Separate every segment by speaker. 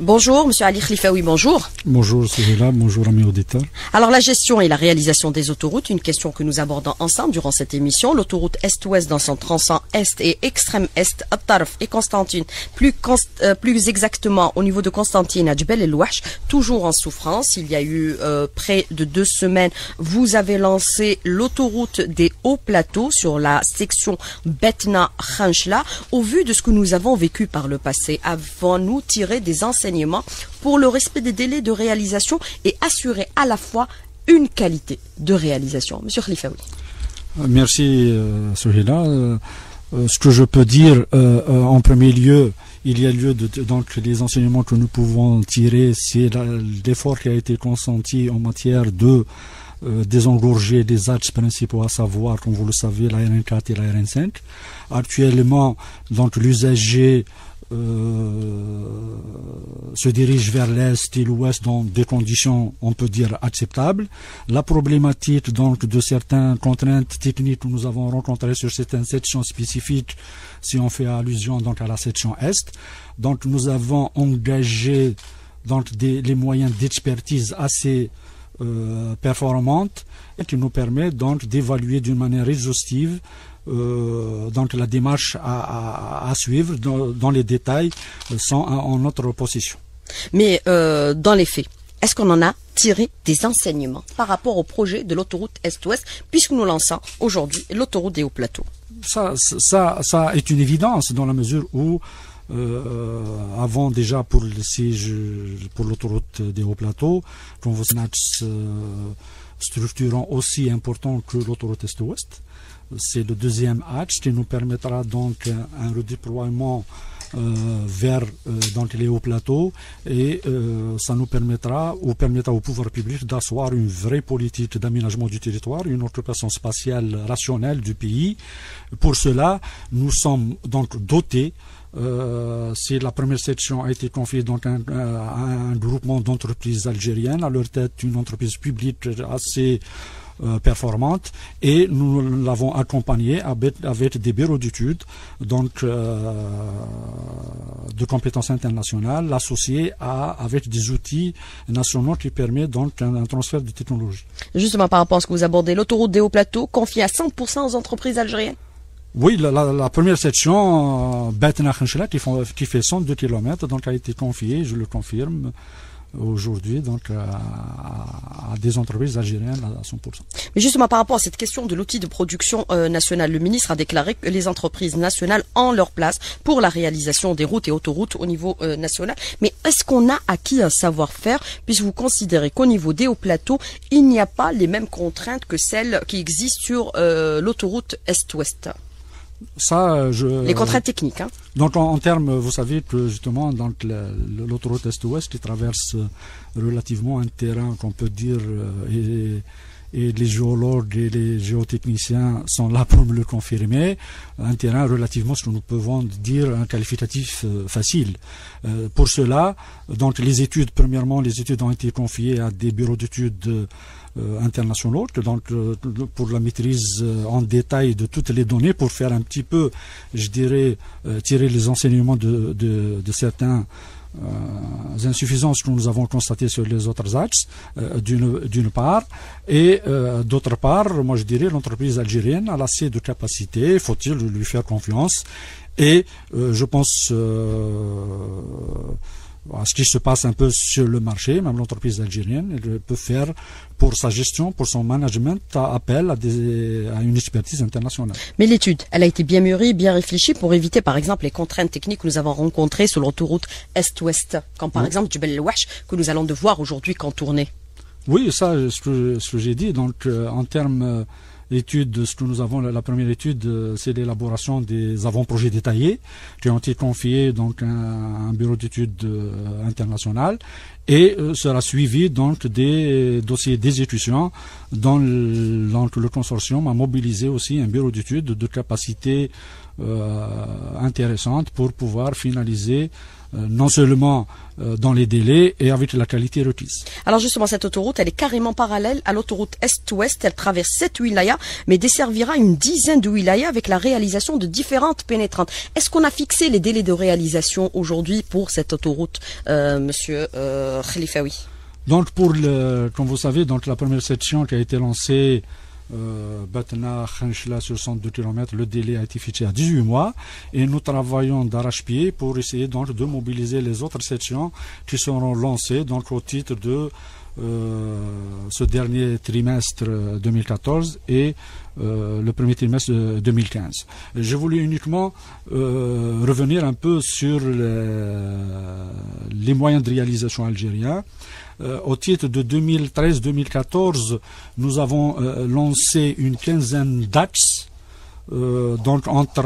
Speaker 1: Bonjour, Monsieur Ali Khlifaoui, bonjour.
Speaker 2: Bonjour, Sohila, bonjour, amis auditeurs.
Speaker 1: Alors, la gestion et la réalisation des autoroutes, une question que nous abordons ensemble durant cette émission. L'autoroute Est-Ouest dans son tronçon Est et Extrême Est, At-Tarf et Constantine, plus exactement au niveau de Constantine à Djebel el-Ouache, toujours en souffrance. Il y a eu près de 2 semaines, vous avez lancé l'autoroute des hauts plateaux sur la section Betna-Khanchla. Au vu de ce que nous avons vécu par le passé, avons-nous tiré des enseignements pour le respect des délais de réalisation et assurer à la fois une qualité de réalisation? Monsieur Khlifaoui.
Speaker 2: Merci, Sohila. Ce que je peux dire, en premier lieu, il y a lieu donc les enseignements que nous pouvons tirer, c'est l'effort qui a été consenti en matière de désengorger les axes principaux, à savoir, comme vous le savez, la RN4 et la RN5. Actuellement, donc l'usager se dirige vers l'est et l'ouest dans des conditions, on peut dire, acceptables. La problématique donc de certaines contraintes techniques que nous avons rencontrées sur certaines sections spécifiques, si on fait allusion donc à la section est, donc nous avons engagé donc les moyens d'expertise assez performantes et qui nous permettent donc d'évaluer d'une manière exhaustive donc la démarche à suivre dans les détails sont en notre possession. Mais
Speaker 1: dans les faits, est-ce qu'on en a tiré des enseignements par rapport au projet de l'autoroute Est-Ouest, puisque nous lançons aujourd'hui l'autoroute des hauts plateaux?
Speaker 2: Ça est une évidence dans la mesure où avant déjà pour l'autoroute des hauts plateaux, qu'on vous axe structurant aussi important que l'autoroute Est-Ouest. C'est le deuxième axe qui nous permettra donc un redéploiement vers donc les hauts plateaux et ça nous permettra au pouvoir public d'asseoir une vraie politique d'aménagement du territoire, une occupation spatiale rationnelle du pays. Pour cela, nous sommes donc dotés. La première section a été confiée donc à un groupement d'entreprises algériennes, à leur tête une entreprise publique assez performante, et nous l'avons accompagné avec des bureaux d'études donc de compétences internationales associés avec des outils nationaux qui permettent donc un transfert de technologie.
Speaker 1: Justement, par rapport à ce que vous abordez, l'autoroute des hauts plateaux confiée à 100% aux entreprises algériennes?
Speaker 2: Oui, la première section, Betna Khanchla, qui fait 102 km, donc a été confiée, je le confirme, aujourd'hui donc à des entreprises algériennes à 100%.
Speaker 1: Mais justement par rapport à cette question de l'outil de production nationale, le ministre a déclaré que les entreprises nationales ont leur place pour la réalisation des routes et autoroutes au niveau national. Mais est-ce qu'on a acquis un savoir-faire, puisque vous considérez qu'au niveau des hauts plateaux, il n'y a pas les mêmes contraintes que celles qui existent sur l'autoroute Est-Ouest? Les contraintes techniques.
Speaker 2: Donc en termes, vous savez que justement donc l'autoroute Est-Ouest qui traverse relativement un terrain qu'on peut dire et les géologues et les géotechniciens sont là pour me le confirmer, un terrain relativement, ce que nous pouvons dire, un qualificatif facile. Pour cela, donc premièrement, les études ont été confiées à des bureaux d'études internationaux, donc pour la maîtrise en détail de toutes les données, pour faire un petit peu, je dirais, tirer les enseignements de certains insuffisances que nous avons constatées sur les autres axes, d'une part, et d'autre part, moi je dirais, l'entreprise algérienne a assez de capacité, faut-il lui faire confiance, et je pense à ce qui se passe un peu sur le marché, même l'entreprise algérienne, elle peut faire pour sa gestion, pour son management, appel à une expertise internationale.
Speaker 1: Mais l'étude, elle a été bien mûrie, bien réfléchie pour éviter par exemple les contraintes techniques que nous avons rencontrées sur l'autoroute Est-Ouest, comme par exemple Djebel el-Ouache que nous allons devoir aujourd'hui contourner.
Speaker 2: Oui, ça, ce que j'ai dit, donc en termes l'étude, ce que nous avons, la première étude, c'est l'élaboration des avant-projets détaillés qui ont été confiés donc à un bureau d'études international et sera suivi donc des dossiers d'exécution dont le consortium a mobilisé aussi un bureau d'études de capacité intéressante pour pouvoir finaliser non seulement dans les délais et avec la qualité requise.
Speaker 1: Alors justement, cette autoroute, elle est carrément parallèle à l'autoroute Est-Ouest. Elle traverse 7 wilayas, mais desservira une dizaine de wilayas avec la réalisation de différentes pénétrantes. Est-ce qu'on a fixé les délais de réalisation aujourd'hui pour cette autoroute, Monsieur Khalifaoui?
Speaker 2: Donc comme vous savez, donc la première section qui a été lancée Batna Khanchla sur 102 km, le délai a été fixé à 18 mois et nous travaillons d'arrache-pied pour essayer donc de mobiliser les autres sections qui seront lancées donc au titre de ce dernier trimestre 2014 et le premier trimestre 2015. J'ai voulu uniquement revenir un peu sur les moyens de réalisation algériens. Au titre de 2013-2014, nous avons lancé une quinzaine d'axes, donc entre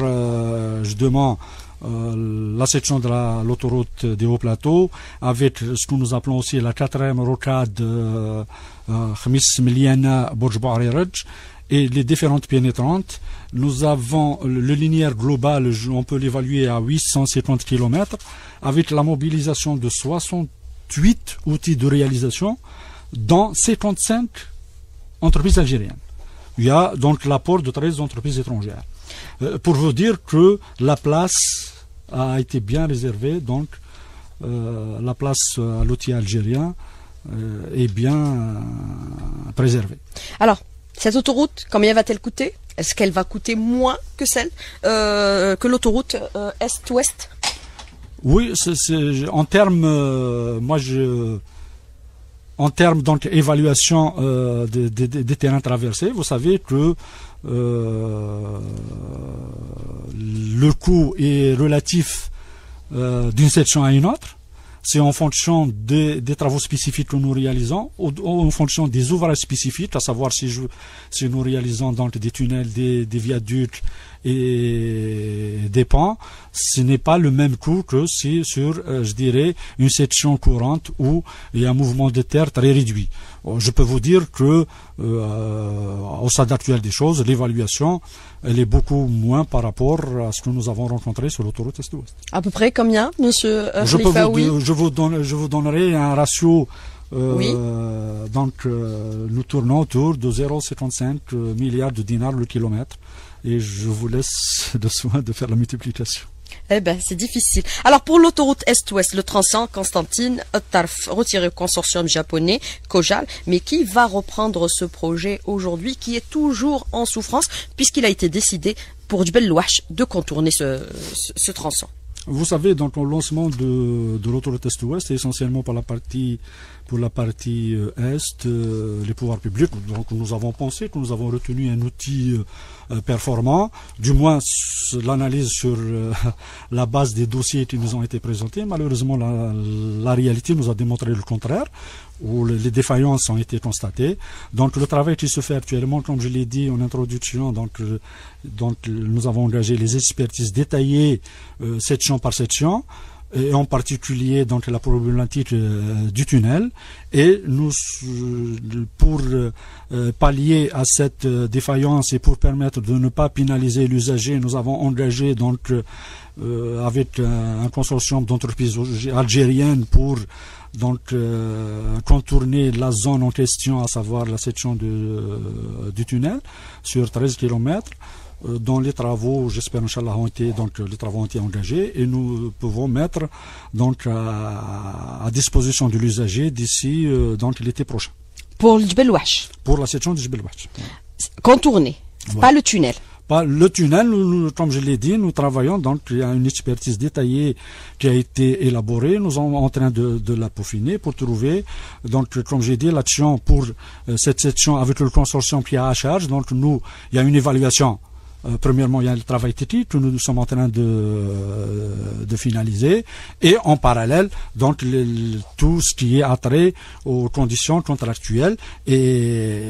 Speaker 2: justement la section de l'autoroute des hauts plateaux, avec ce que nous appelons aussi la quatrième rocade Khamis Miliana Bourj Bouariraj et les différentes pénétrantes. Nous avons le linéaire global, on peut l'évaluer à 850 km, avec la mobilisation de 68 outils de réalisation dans 55 entreprises algériennes. Il y a donc l'apport de 13 entreprises étrangères. Pour vous dire que la place a été bien réservée, donc la place à l'outil algérien est bien préservée.
Speaker 1: Alors, cette autoroute, combien va-t-elle coûter? Est-ce qu'elle va coûter moins que celle que l'autoroute Est-Ouest?
Speaker 2: Oui, en termes, en termes donc évaluation des terrains traversés, vous savez que le coût est relatif d'une section à une autre. C'est en fonction des travaux spécifiques que nous réalisons, ou en fonction des ouvrages spécifiques, à savoir si nous réalisons donc des tunnels, des viaducs et des ponts. Ce n'est pas le même coût que si sur, je dirais, une section courante où il y a un mouvement de terre très réduit. Je peux vous dire que au stade actuel des choses, l'évaluation elle est beaucoup moins par rapport à ce que nous avons rencontré sur l'autoroute Est-Ouest.
Speaker 1: À peu près combien, Monsieur
Speaker 2: Khalifaoui? Je vous donnerai un ratio.
Speaker 1: Oui.
Speaker 2: Donc, nous tournons autour de 0,55 milliards de dinars le kilomètre. Et je vous laisse le soin de faire la multiplication.
Speaker 1: Eh ben, c'est difficile. Alors, pour l'autoroute Est-Ouest, le tronçon Constantine Tarf, retiré au consortium japonais, Kojal, mais qui va reprendre ce projet aujourd'hui, qui est toujours en souffrance, puisqu'il a été décidé pour Djbel Louache de contourner ce tronçon.
Speaker 2: Vous savez, donc, au lancement de l'autoroute Est-Ouest, c'est essentiellement pour la partie Est, les pouvoirs publics. Donc, nous avons pensé que nous avons retenu un outil performant, du moins l'analyse sur la base des dossiers qui nous ont été présentés. Malheureusement, la réalité nous a démontré le contraire, où les défaillances ont été constatées. Donc, le travail qui se fait actuellement, comme je l'ai dit en introduction, donc nous avons engagé les expertises détaillées section par section, et en particulier donc la problématique du tunnel, et nous pour pallier à cette défaillance et pour permettre de ne pas pénaliser l'usager, nous avons engagé donc avec un consortium d'entreprises algériennes pour donc contourner la zone en question, à savoir la section du tunnel sur 13 km. Dont les travaux, j'espère, Inch'Allah, les travaux ont été engagés et nous pouvons mettre donc à disposition de l'usager d'ici donc l'été prochain.
Speaker 1: Pour le Djbel Louache.
Speaker 2: Pour la section de Djbel Louache.
Speaker 1: Contourner, ouais. Pas le tunnel.
Speaker 2: Pas le tunnel, comme je l'ai dit, nous travaillons, donc il y a une expertise détaillée qui a été élaborée, nous sommes en train de la peaufiner pour trouver, donc comme j'ai dit, l'action pour cette section avec le consortium qui a à charge, donc il y a une évaluation. Premièrement, il y a le travail technique que nous sommes en train de finaliser, et en parallèle, donc tout ce qui est attrait aux conditions contractuelles, et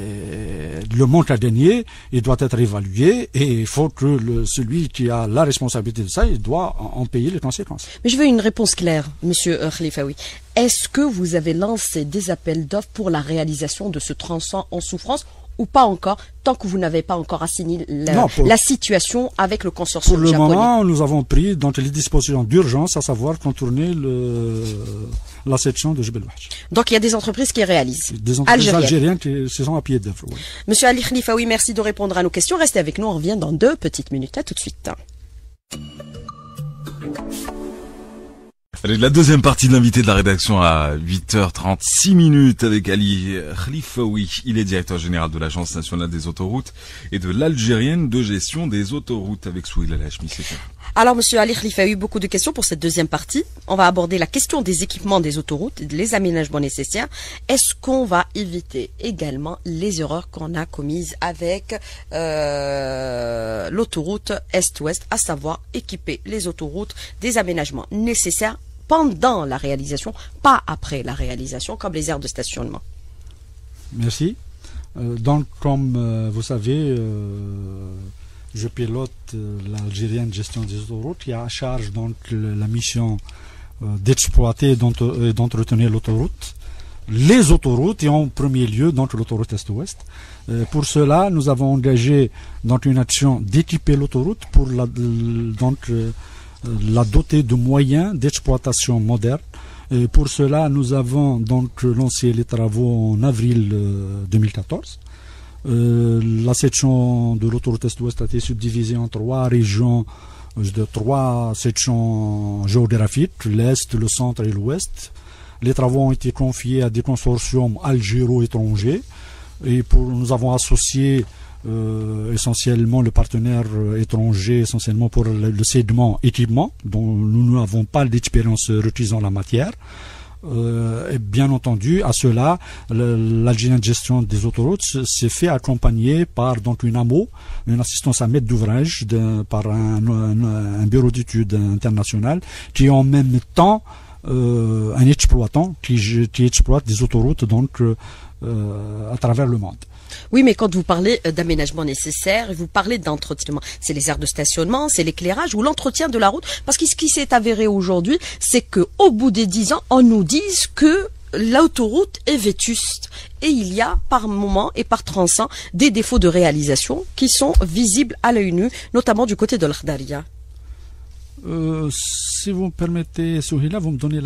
Speaker 2: le manque à gagner, il doit être évalué, et il faut que celui qui a la responsabilité de ça, il doit en payer les conséquences.
Speaker 1: Mais je veux une réponse claire, Monsieur Khalifaoui. Est-ce que vous avez lancé des appels d'offres pour la réalisation de ce tronçon en souffrance, ou pas encore, tant que vous n'avez pas encore assigné la situation avec le consortium
Speaker 2: japonais?
Speaker 1: Pour le
Speaker 2: moment, nous avons pris donc les dispositions d'urgence, à savoir contourner la section de Jebel Wahj.
Speaker 1: Donc il y a des entreprises qui réalisent.
Speaker 2: Des entreprises algériennes qui sont à pied d'œuvre. Oui.
Speaker 1: Monsieur Ali Khalifaoui, merci de répondre à nos questions. Restez avec nous, on revient dans 2 petites minutes. À tout de suite.
Speaker 3: Allez, la deuxième partie de l'invité de la rédaction à 8h36 avec Ali Khalifaoui. Il est directeur général de l'Agence nationale des autoroutes et de l'Algérienne de gestion des autoroutes avec Souhila Lachmi.
Speaker 1: Alors, monsieur Ali Khalifaoui, beaucoup de questions pour cette deuxième partie. On va aborder la question des équipements des autoroutes, les aménagements nécessaires. Est-ce qu'on va éviter également les erreurs qu'on a commises avec l'autoroute Est-Ouest, à savoir équiper les autoroutes des aménagements nécessaires pendant la réalisation, pas après la réalisation, comme les aires de stationnement?
Speaker 2: Merci. Donc, comme vous savez, je pilote l'Algérienne de gestion des autoroutes qui a à charge donc la mission d'exploiter et d'entretenir l'autoroute. Les autoroutes et en premier lieu donc l'autoroute Est-Ouest. Pour cela, nous avons engagé donc une action d'équiper l'autoroute pour la doter de moyens d'exploitation modernes. Et pour cela, nous avons donc lancé les travaux en avril 2014. La section de l'autoroute Est-Ouest a été subdivisée en 3 régions, de 3 sections géographiques, l'Est, le Centre et l'Ouest. Les travaux ont été confiés à des consortiums algéro-étrangers et nous avons associé essentiellement le partenaire étranger, essentiellement pour le segment équipement, dont nous n'avons pas d'expérience requise en la matière. Et bien entendu, à cela, l'Algérienne de gestion des autoroutes s'est fait accompagner par donc une AMO, une assistance à maître d'ouvrage, par un bureau d'études international, qui est en même temps un exploitant qui exploite des autoroutes donc à travers le monde.
Speaker 1: Oui, mais quand vous parlez d'aménagement nécessaire, vous parlez d'entretien. C'est les aires de stationnement, c'est l'éclairage ou l'entretien de la route. Parce que ce qui s'est avéré aujourd'hui, c'est que au bout des 10 ans, on nous dise que l'autoroute est vétuste. Et il y a par moment et par tranchant des défauts de réalisation qui sont visibles à l'œil nu, notamment du côté de l'Khdaria.
Speaker 2: Si vous me permettez, Souhila, vous me donnez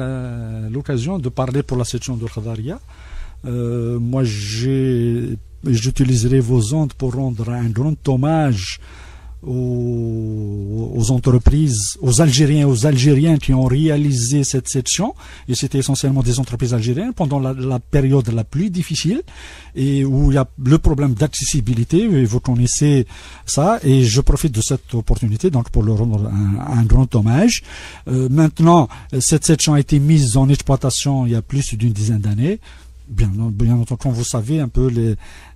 Speaker 2: l'occasion de parler pour la section de l'Khdaria. Moi, j'utiliserai vos ondes pour rendre un grand hommage aux entreprises, aux Algériens et aux Algériennes qui ont réalisé cette section. Et c'était essentiellement des entreprises algériennes pendant la période la plus difficile et où il y a le problème d'accessibilité. Et vous connaissez ça. Et je profite de cette opportunité donc pour leur rendre un grand hommage. Maintenant, cette section a été mise en exploitation il y a plus d'une dizaine d'années. Bien entendu, comme vous savez un peu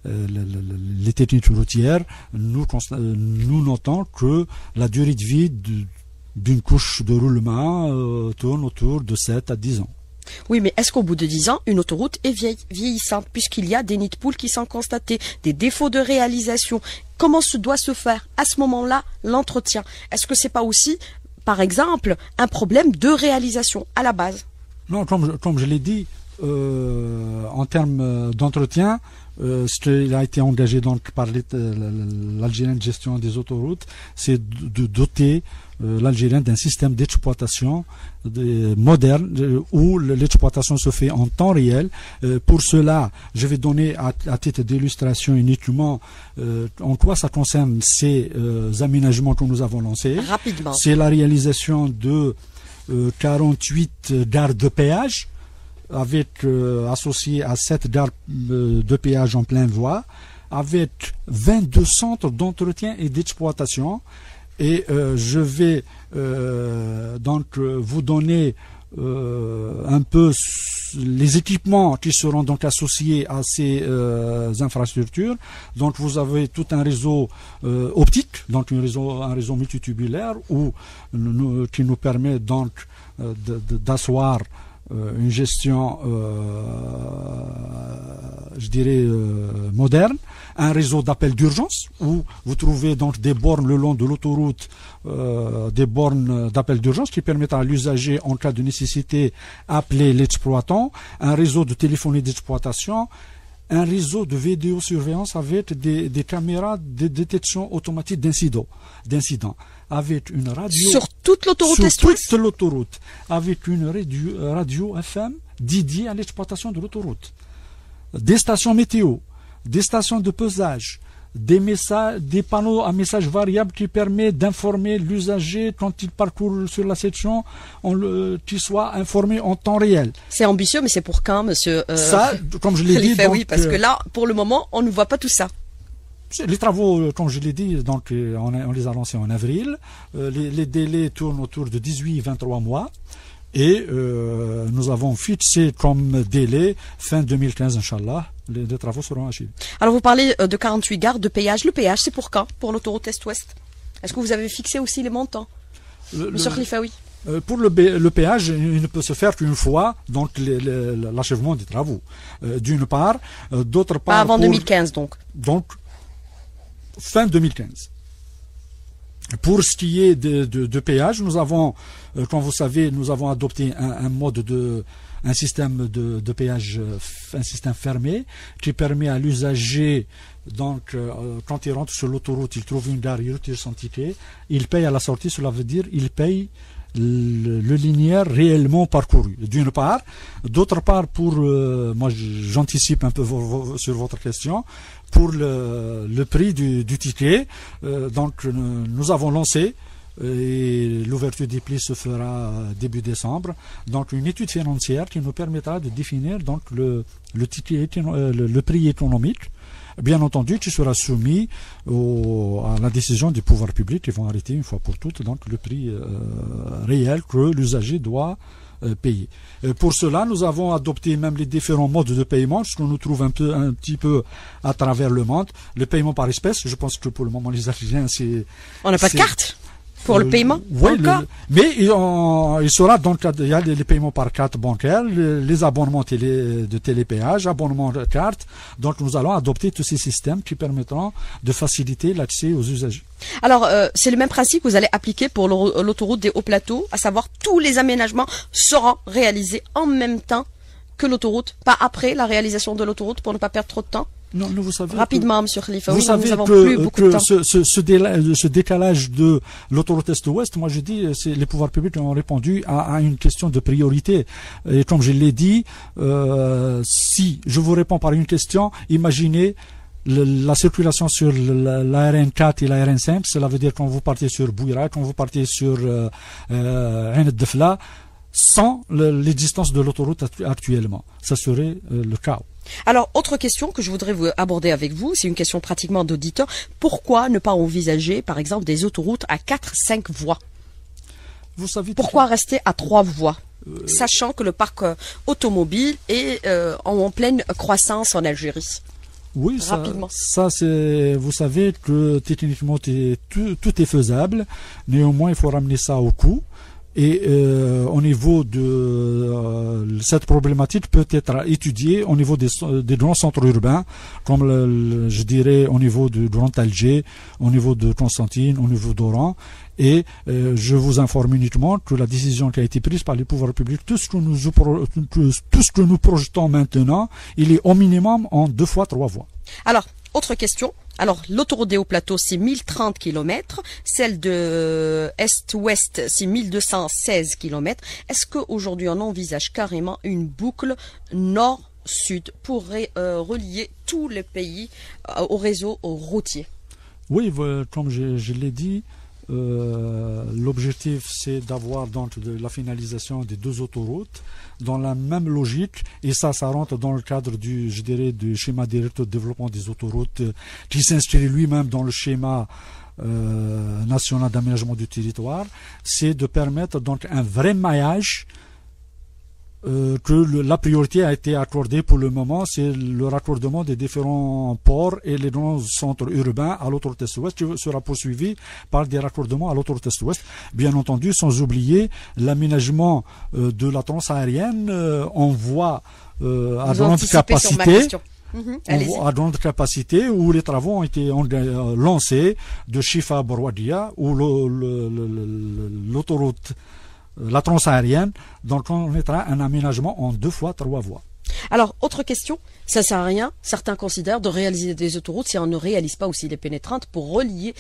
Speaker 2: les techniques routières, nous notons que la durée de vie d'une couche de roulement tourne autour de 7 à 10 ans.
Speaker 1: Oui, mais est-ce qu'au bout de 10 ans, une autoroute est vieillissante, puisqu'il y a des nids de poules qui sont constatés, des défauts de réalisation? Comment doit se faire à ce moment-là l'entretien? Est-ce que c'est pas aussi, par exemple, un problème de réalisation à la base?
Speaker 2: Non, comme je l'ai dit, en termes d'entretien, ce qui a été engagé donc par l'Algérienne de gestion des autoroutes, c'est de doter l'Algérienne d'un système d'exploitation moderne où l'exploitation se fait en temps réel. Pour cela, je vais donner à titre d'illustration uniquement en quoi ça concerne ces aménagements que nous avons lancés.
Speaker 1: Rapidement.
Speaker 2: C'est la réalisation de 48 gares de péage, avec associé à 7 gares de péage en pleine voie, avec 22 centres d'entretien et d'exploitation. Et je vais donc vous donner un peu les équipements qui seront donc associés à ces infrastructures. Donc vous avez tout un réseau optique, donc un réseau multitubulaire qui nous permet donc d'asseoir une gestion, je dirais, moderne, un réseau d'appel d'urgence où vous trouvez donc des bornes le long de l'autoroute, des bornes d'appel d'urgence qui permettent à l'usager, en cas de nécessité, appeler l'exploitant, un réseau de téléphonie d'exploitation, un réseau de vidéosurveillance avec des caméras de détection automatique d'incidents, avec une radio
Speaker 1: sur toute l'autoroute Est-Ouest.
Speaker 2: Sur toute l'autoroute, avec une radio FM dédiée à l'exploitation de l'autoroute, des stations météo, des stations de pesage, des panneaux à messages variables qui permettent d'informer l'usager quand il parcourt sur la section, qu'il soit informé en temps réel.
Speaker 1: C'est ambitieux, mais c'est pour quand, monsieur
Speaker 2: Ça, comme je l'ai dit, donc,
Speaker 1: oui, parce que là, pour le moment, on ne voit pas tout ça.
Speaker 2: Les travaux, comme je l'ai dit, donc on les a lancés en avril. Les délais tournent autour de 18-23 mois. Et nous avons fixé comme délai fin 2015, Inch'Allah, les travaux seront achevés.
Speaker 1: Alors vous parlez de 48 gares de péage. Le péage, c'est pour quand, pour l'autoroute Est-Ouest? Est-ce que vous avez fixé aussi les montants, monsieur Khalifaoui?
Speaker 2: Pour le péage, il ne peut se faire qu'une fois, donc l'achèvement des travaux. D'une part, d'autre part...
Speaker 1: Pas avant 2015, donc.
Speaker 2: Donc, fin 2015. Pour ce qui est de péage, nous avons, comme vous savez, nous avons adopté un système de péage, un système fermé, qui permet à l'usager, donc, quand il rentre sur l'autoroute, il trouve une gare, il retire son ticket, il paye à la sortie, cela veut dire il paye le linéaire réellement parcouru, d'une part. D'autre part, pour moi j'anticipe un peu sur votre question, pour le prix du ticket, donc nous avons lancé, et l'ouverture des prix se fera début décembre, donc une étude financière qui nous permettra de définir donc le prix économique, bien entendu, qui sera soumis à la décision du pouvoir public, qui vont arrêter une fois pour toutes donc le prix réel que l'usager doit payer. Pour cela, nous avons adopté même les différents modes de paiement, ce qu'on nous trouve un petit peu à travers le monde. Le paiement par espèce, je pense que pour le moment les Algériens, c'est...
Speaker 1: On n'a pas de carte pour le paiement?
Speaker 2: Oui, mais il sera donc, il y a les paiements par carte bancaire, les abonnements de télépéage, abonnements de carte. Donc nous allons adopter tous ces systèmes qui permettront de faciliter l'accès aux usagers.
Speaker 1: Alors, c'est le même principe que vous allez appliquer pour l'autoroute des hauts plateaux, à savoir tous les aménagements seront réalisés en même temps que l'autoroute, pas après la réalisation de l'autoroute pour ne pas perdre trop de temps?
Speaker 2: Non, vous savez
Speaker 1: rapidement, monsieur Khalifa.
Speaker 2: Vous savez
Speaker 1: nous avons plus beaucoup de temps.
Speaker 2: Ce décalage de l'autoroute Est-Ouest, moi je dis, les pouvoirs publics ont répondu à une question de priorité. Et comme je l'ai dit, si je vous réponds par une question, imaginez la circulation sur la RN4 et la RN5, cela veut dire quand vous partez sur Bouira, quand vous partez sur Ain Defla, sans l'existence de l'autoroute actuellement. Ça serait le chaos.
Speaker 1: Alors, autre question que je voudrais vous aborder avec vous, c'est une question pratiquement d'auditeur. Pourquoi ne pas envisager, par exemple, des autoroutes à 4-5 voies?
Speaker 2: Vous savez,
Speaker 1: pourquoi rester à 3 voies, sachant que le parc automobile est en pleine croissance en Algérie?
Speaker 2: Oui,
Speaker 1: rapidement.
Speaker 2: Ça c'est, vous savez que techniquement tout est faisable. Néanmoins, il faut ramener ça au coût. Et au niveau de cette problématique peut être étudiée au niveau des grands centres urbains, comme je dirais au niveau de Grand Alger, au niveau de Constantine, au niveau d'Oran. Et je vous informe uniquement que la décision qui a été prise par les pouvoirs publics, tout ce que nous projetons maintenant, il est au minimum en 2 fois 3 voies.
Speaker 1: Alors, autre question. Alors, l'autoroute des hauts plateaux, c'est 1030 km. Celle de Est-Ouest, c'est 1216 km. Est-ce qu'aujourd'hui, on envisage carrément une boucle nord-sud pour relier tous les pays au réseau routier?
Speaker 2: Oui, comme je l'ai dit, l'objectif c'est d'avoir donc la finalisation des 2 autoroutes dans la même logique, et ça rentre dans le cadre du schéma directeur de développement des autoroutes qui s'inscrit lui-même dans le schéma national d'aménagement du territoire. C'est de permettre donc un vrai maillage. Que la priorité a été accordée pour le moment, c'est le raccordement des différents ports et les grands centres urbains à l'autoroute Est-Ouest, qui sera poursuivi par des raccordements à l'autoroute Est-Ouest. Bien entendu, sans oublier l'aménagement de la transaérienne en voie à grande capacité. À grande capacité, où les travaux ont été lancés de Chifa à Borwadia, où l'autoroute, la transaérienne, donc on mettra un aménagement en 2 fois 3 voies.
Speaker 1: Alors, autre question, ça sert à rien, certains considèrent, de réaliser des autoroutes si on ne réalise pas aussi les pénétrantes pour relier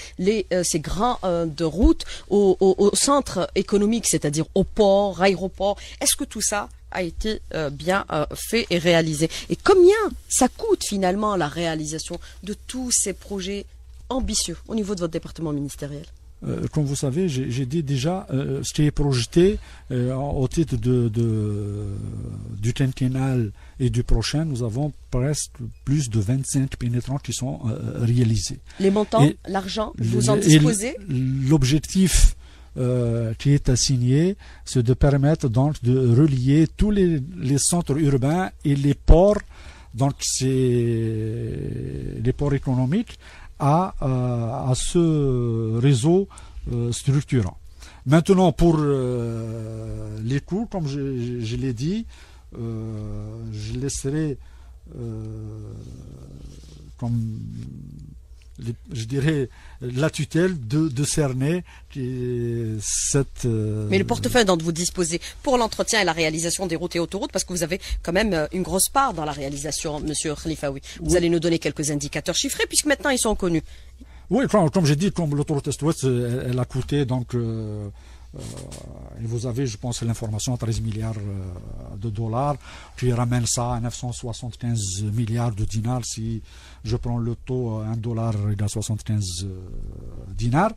Speaker 1: ces grains de route au centre économique, c'est-à-dire au port, aéroport. Est-ce que tout ça a été bien fait et réalisé? Et combien ça coûte finalement la réalisation de tous ces projets ambitieux au niveau de votre département ministériel?
Speaker 2: Comme vous savez, j'ai dit déjà ce qui est projeté au titre du quinquennal et du prochain. Nous avons presque plus de 25 pénétrants qui sont réalisés.
Speaker 1: Les montants, l'argent, vous en disposez?
Speaker 2: L'objectif qui est assigné, c'est de permettre donc de relier tous les centres urbains et les ports, donc c'est les ports économiques, à ce réseau structurant. Maintenant, pour les coûts, comme je l'ai dit, je laisserai comme je dirais la tutelle de cerner cette...
Speaker 1: Mais le portefeuille dont vous disposez pour l'entretien et la réalisation des routes et autoroutes, parce que vous avez quand même une grosse part dans la réalisation, Monsieur Khalifaoui. Vous allez nous donner quelques indicateurs chiffrés, puisque maintenant ils sont connus.
Speaker 2: Oui, comme j'ai dit, comme l'autoroute Est-Ouest, elle a coûté donc... et vous avez, je pense, l'information, 13 milliards de dollars, qui ramène ça à 975 milliards de dinars si je prends le taux, 1 dollar égale 75 dinars.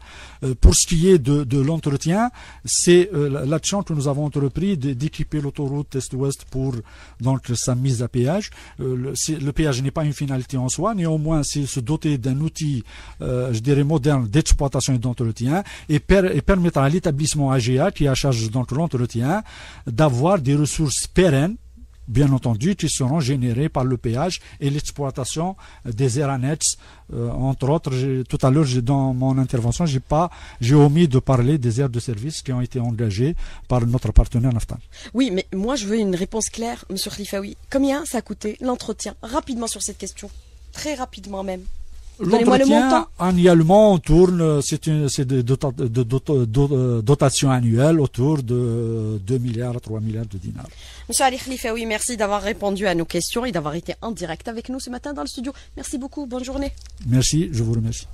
Speaker 2: Pour ce qui est de l'entretien, c'est l'action que nous avons entrepris d'équiper l'autoroute Est-Ouest pour donc sa mise à péage. Le péage n'est pas une finalité en soi, néanmoins c'est se doter d'un outil, je dirais moderne, d'exploitation et d'entretien, et permettra à l'établissement AGA, qui est à charge donc l'entretien, d'avoir des ressources pérennes, bien entendu, qui seront générées par le péage et l'exploitation des air annexes, entre autres. Tout à l'heure, dans mon intervention, j'ai omis de parler des aires de service qui ont été engagées par notre partenaire Naftan.
Speaker 1: Oui, mais moi je veux une réponse claire, Monsieur Khalifaoui. Combien ça a coûté l'entretien? Rapidement sur cette question, très rapidement même.
Speaker 2: L'entretien annuellement tourne, c'est des dotations annuelles autour de 2 milliards à 3 milliards de dinars.
Speaker 1: Monsieur Ali Khalifaoui, merci d'avoir répondu à nos questions et d'avoir été en direct avec nous ce matin dans le studio. Merci beaucoup, bonne journée.
Speaker 2: Merci, je vous remercie.